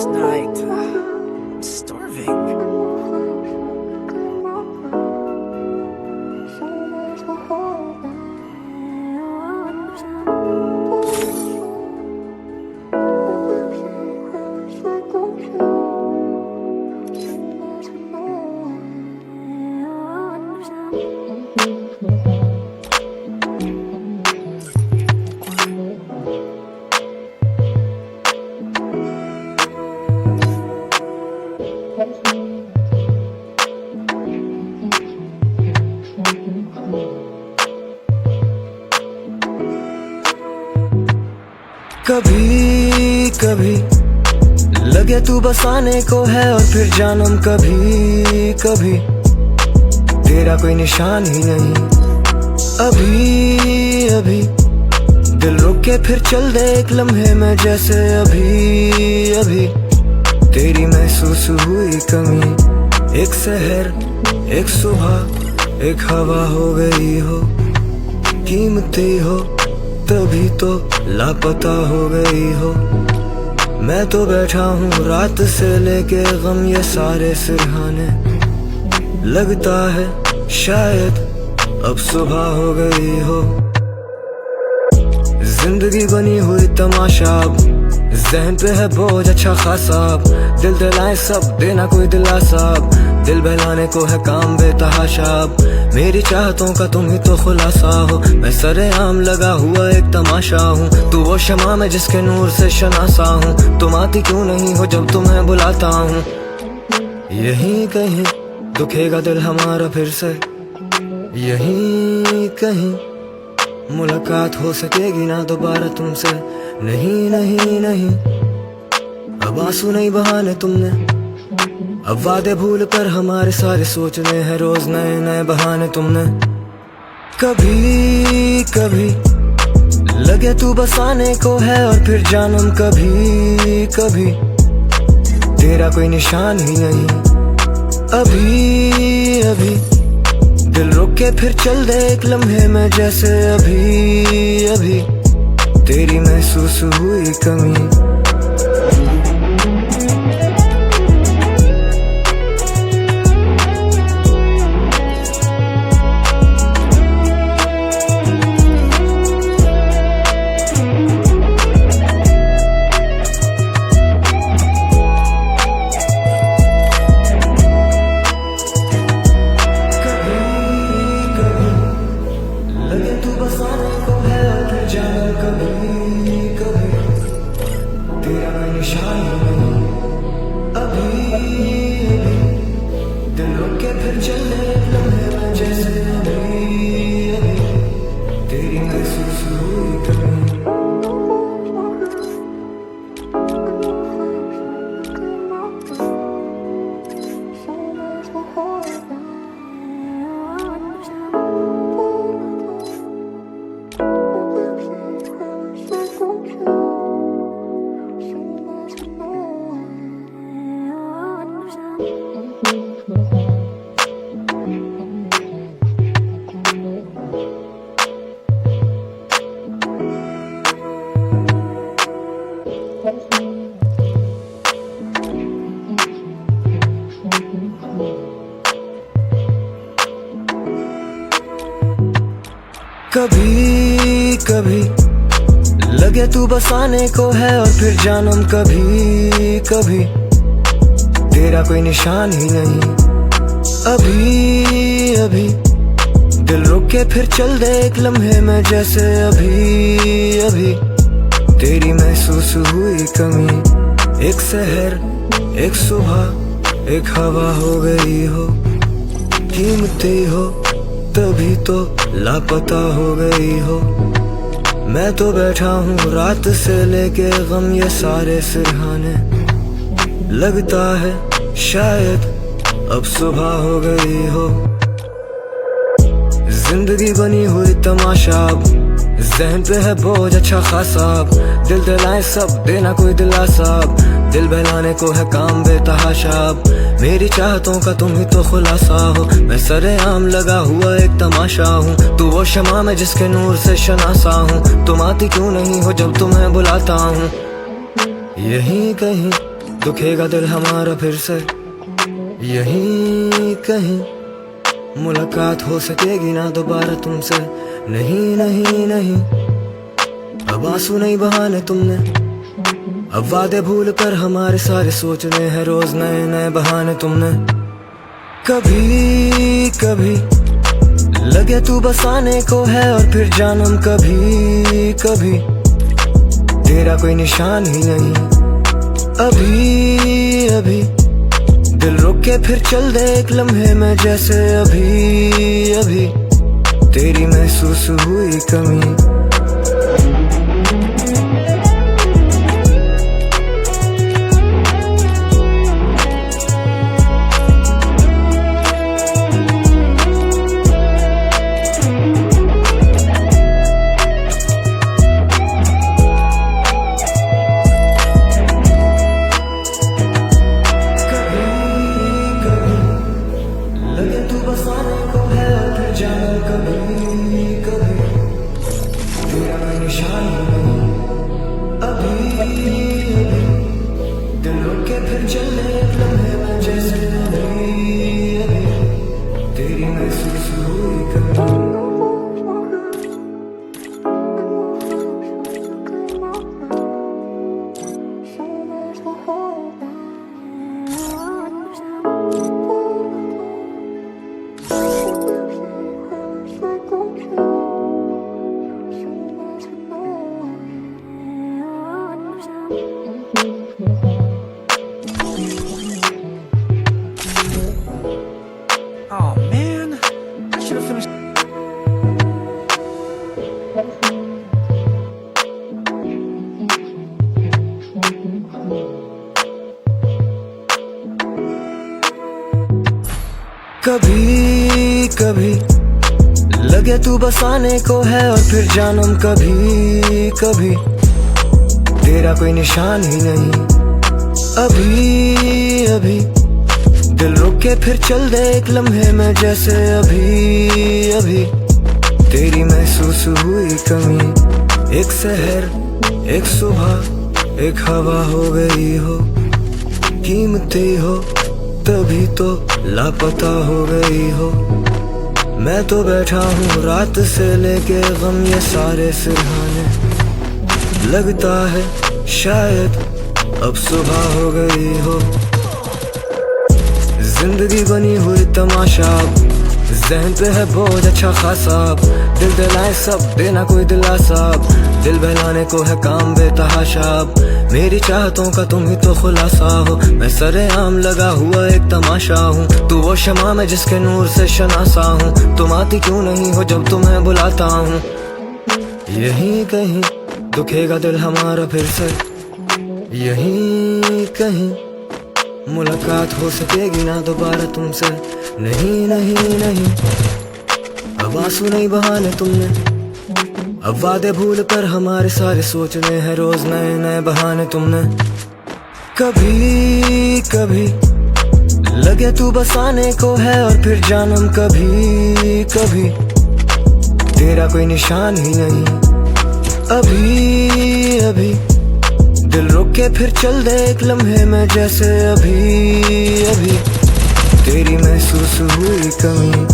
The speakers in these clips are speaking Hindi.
last night. I'm starving. कभी कभी लगे तू बसाने को है और फिर जानम कभी कभी तेरा कोई निशान ही नहीं। अभी अभी दिल रुक के फिर चल दे एक लम्हे में, जैसे अभी अभी तेरी महसूस हुई कमी। एक शहर एक सुबह एक हवा हो गई हो, कीमती हो तभी तो लापता हो गई हो। मैं तो बैठा हूँ रात से लेके गम ये सारे सिरहाने, लगता है शायद अब सुबह हो गई हो। जिंदगी बनी हुई तमाशा, जहन पे है बोझ अच्छा खासा। दिल दिलाए सब देना कोई दिलासा, दिल बहलाने को है काम बेतहाशा। मेरी चाहतों का तुम ही तो खुलासा हो, मैं सरेआम लगा हुआ एक तमाशा हूँ। तू वो शमा में जिसके नूर से शनासा हूँ, तुम आती क्यों नहीं हो जब तुम्हें बुलाता हूँ। यहीं कहीं दुखेगा दिल हमारा फिर से, यहीं कहीं मुलाकात हो सकेगी ना दोबारा तुमसे। नहीं नहीं नहीं, अब आंसू नहीं बहाने तुमने, अब वादे भूल कर हमारे सारे सोचने हैं रोज नए नए बहाने तुमने। कभी कभी लगे तू बसाने को है और फिर जानम कभी कभी तेरा कोई निशान ही नहीं। अभी अभी दिल रुक के फिर चल दे एक लम्हे में, जैसे अभी अभी तेरी महसूस हुई कमी। कभी कभी लगे तू बसाने को है और फिर जानम कभी कभी तेरा कोई निशान ही नहीं। अभी अभी दिल रुक के फिर चल दे एक लम्हे में, जैसे अभी अभी तेरी महसूस हुई कमी। एक शहर एक सुबह एक हवा हो गई हो, कीमती हो तभी तो लापता हो गई हो। मैं तो बैठा हूँ रात से लेके गम ये सारे सिरहाने, लगता है शायद अब सुबह हो गई हो। जिंदगी बनी हुई तमाशा, जहन पे है बोझ अच्छा खासा। दिल दिलाए सब देना कोई दिलासा, दिल बहलाने को है काम बेतहाशा। मेरी चाहतों का तुम ही तो खुलासा हो, मैं सरेआम लगा हुआ एक तमाशा हूँ। तू वो शमा में जिसके नूर से शनासा हूँ, तुम आती क्यों नहीं हो जब तुम्हें बुलाता हूँ। यहीं कहीं दुखेगा दिल हमारा फिर से यहीं कहीं मुलाकात हो सकेगी ना दोबारा तुमसे। नहीं नहीं नहीं, अब आंसू नहीं बहाने तुमने, अब वादे भूल कर हमारे सारे सोचने हैं रोज नए नए बहाने तुमने। कभी कभी लगे तू बसाने को है और फिर जानम कभी कभी तेरा कोई निशान ही नहीं। अभी अभी दिल रुक के फिर चल दे एक लम्हे में जैसे अभी अभी तेरी महसूस हुई कमी। Oh man, I should have finished. कभी कभी लगे तू बसाने को है और फिर जानम कभी कभी तेरा कोई निशान ही नहीं। अभी अभी दिल रुक के फिर चल दे एक लम्हे में जैसे अभी अभी तेरी महसूस हुई कमी। एक शहर एक सुबह एक हवा हो गई हो, कीमती हो तभी तो लापता हो गई हो। मैं तो बैठा हूँ रात से लेके गम ये सारे सिरहाने, लगता है शायद अब सुबह हो गई हो। जिंदगी बनी हुई तमाशा, ज़हन पे है बोझ अच्छा खासा। दिल दिलाए सब देना कोई दिलासा, दिल बहलाने को है काम बेतहाशा। मेरी चाहतों का तुम ही तो खुलासा हो, मैं सरेआम लगा हुआ एक तमाशा हूँ। तू वो शमा में जिसके नूर से शनासा हूँ, तुम आती क्यों नहीं हो जब तुम्हें बुलाता हूँ। यहीं कहीं दुखेगा दिल हमारा फिर से, यहीं कहीं मुलाकात हो सकेगी ना दोबारा तुमसे। नहीं नहीं नहीं, अब आंसू नहीं बहाने तुमने, अब वादे भूल कर हमारे सारे सोचने हैं रोज नए नए बहाने तुमने। कभी कभी लगे तू बसाने को है और फिर जानम कभी कभी तेरा कोई निशान ही नहीं। अभी अभी दिल रुक के फिर चल दे एक लम्हे में जैसे अभी अभी तेरी महसूस हुई कमी।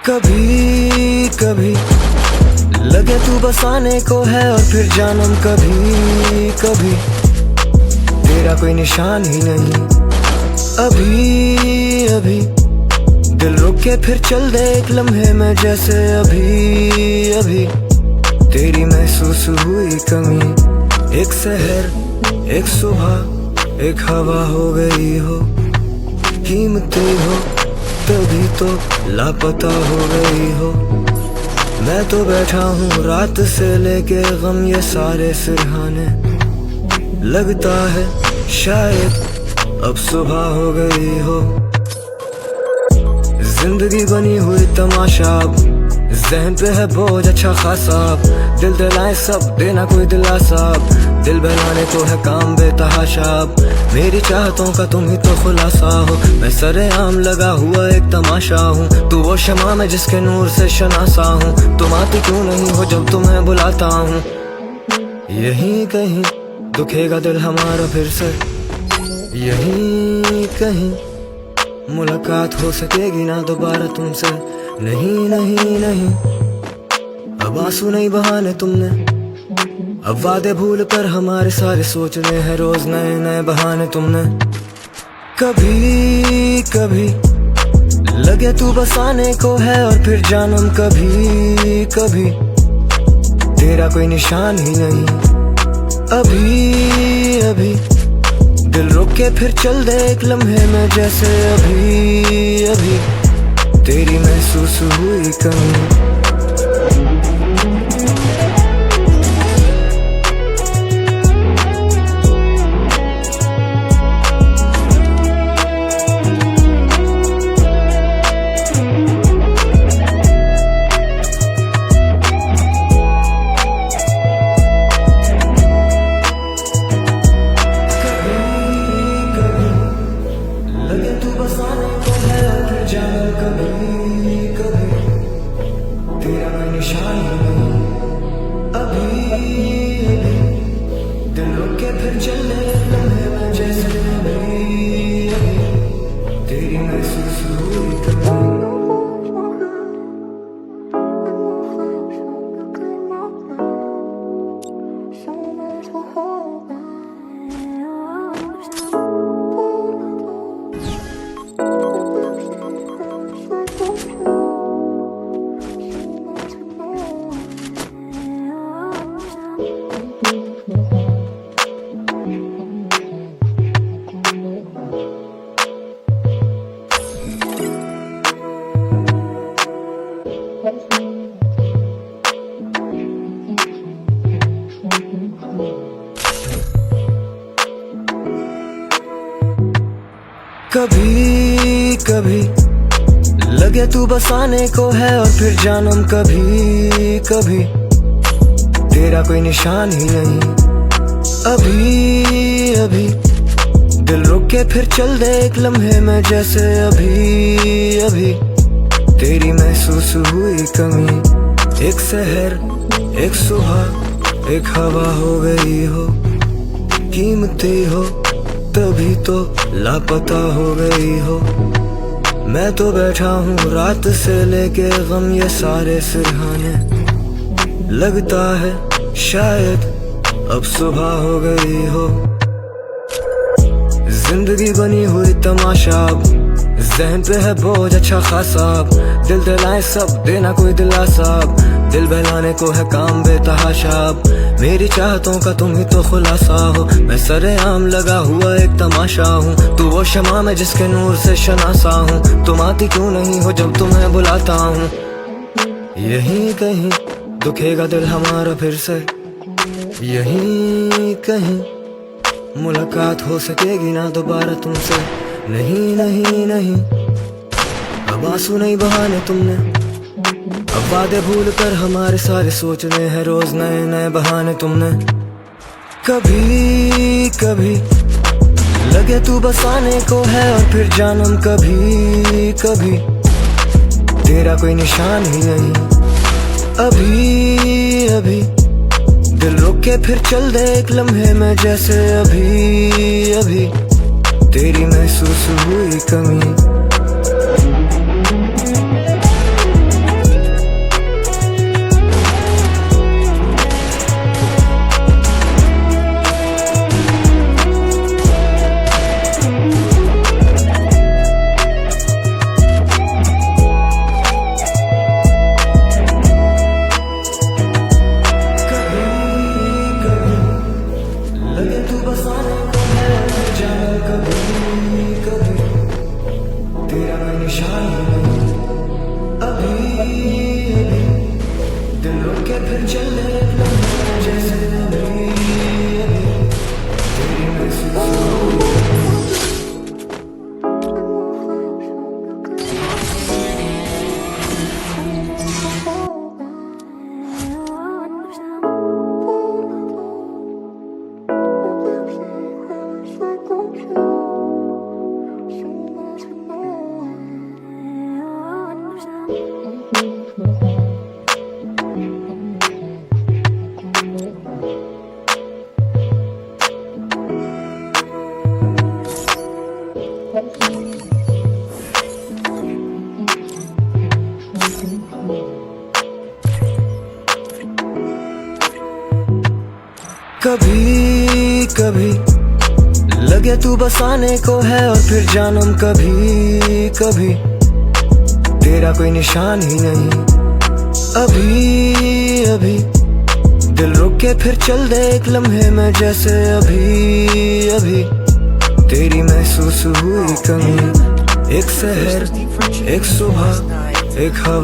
कभी कभी लगे तू बसाने को है और फिर जानम कभी कभी तेरा कोई निशान ही नहीं। अभी अभी दिल रुक के फिर चल दे एक लम्हे में, जैसे अभी अभी तेरी महसूस हुई कमी। एक शहर एक सुबह एक हवा हो गई हो, कीमती हो तभी तो लापता हो गई हो। मैं तो बैठा हूँ रात से लेके गम ये सारे सिरहाने, लगता है शायद अब सुबह हो गई हो। जिंदगी बनी हुई तमाशा, ज़हन पे है बोझ अच्छा खासा। दिल दिलाए सब देना कोई दिलासा, दिल बहलाने को है काम बेतहाशा। मेरी चाहतों का तुम ही तो खुलासा हो, मैं सरेआम लगा हुआ एक तमाशा हूँ। तू वो शमा में जिसके नूर से शनासा हूँ, तुम आती क्यों नहीं हो जब तुम्हें बुलाता हूँ। यहीं कहीं दुखेगा दिल हमारा फिर से, यहीं कहीं मुलाकात हो सकेगी ना दोबारा तुमसे। नहीं नहीं नहीं, अब आंसू नहीं बहाने तुमने, अब वादे भूल कर हमारे सारे सोचने हैं रोज नए नए बहाने तुमने। कभी कभी लगे तू बसाने को है और फिर जानम कभी कभी तेरा कोई निशान ही नहीं। अभी अभी दिल रुक के फिर चल दे एक लम्हे में, जैसे अभी अभी तेरी महसूस हुई कमी। कभी कभी लगे तू बसाने को है और फिर जानम कभी कभी तेरा कोई निशान ही नहीं। अभी अभी दिल रुक के फिर चल दे एक लम्हे में, जैसे अभी अभी तेरी महसूस हुई कमी। एक शहर एक सुबह एक हवा हो गई हो, कीमती हो तभी तो लापता हो गई हो। मैं तो बैठा हूँ रात से लेके गम ये सारे सिरहाने, लगता है शायद अब सुबह हो गई हो। जिंदगी बनी हुई तमाशा, ज़हन पे है बोझ अच्छा खासा। दिल दिलाए सब देना कोई दिलासा, दिल बहलाने को है काम बेतहाशा। मेरी चाहतों का तुम ही तो खुलासा हो, मैं सरेआम लगा हुआ एक तमाशा हूँ। तू वो शमा में जिसके नूर से शनासा हूँ, तुम आती क्यों नहीं हो जब तुम्हें बुलाता हूँ। यहीं कहीं दुखेगा दिल हमारा फिर से, यहीं कहीं मुलाकात हो सकेगी ना दोबारा तुमसे। नहीं नहीं नहीं, अब आंसू नहीं बहाने तुमने, अब वादे भूल कर हमारे सारे सोचने हैं रोज नए नए बहाने तुमने। कभी कभी लगे तू बसाने को है और फिर जानम कभी कभी तेरा कोई निशान ही नहीं। अभी अभी दिल रुक के फिर चल दे एक लम्हे में, जैसे अभी अभी तेरी महसूस हुई कमी। रुके फिर चल दे एक लम्हे जैसे अभी तेरी महसूस हुई। कभी कभी लगे तू बसाने को है और फिर जानम कभी कभी तेरा कोई निशान ही नहीं। अभी अभी दिल रुक के फिर चल दे एक लम्हे में जैसे अभी अभी तेरी महसूस हुई कमी। एक शहर, एक सुबह, एक हवा।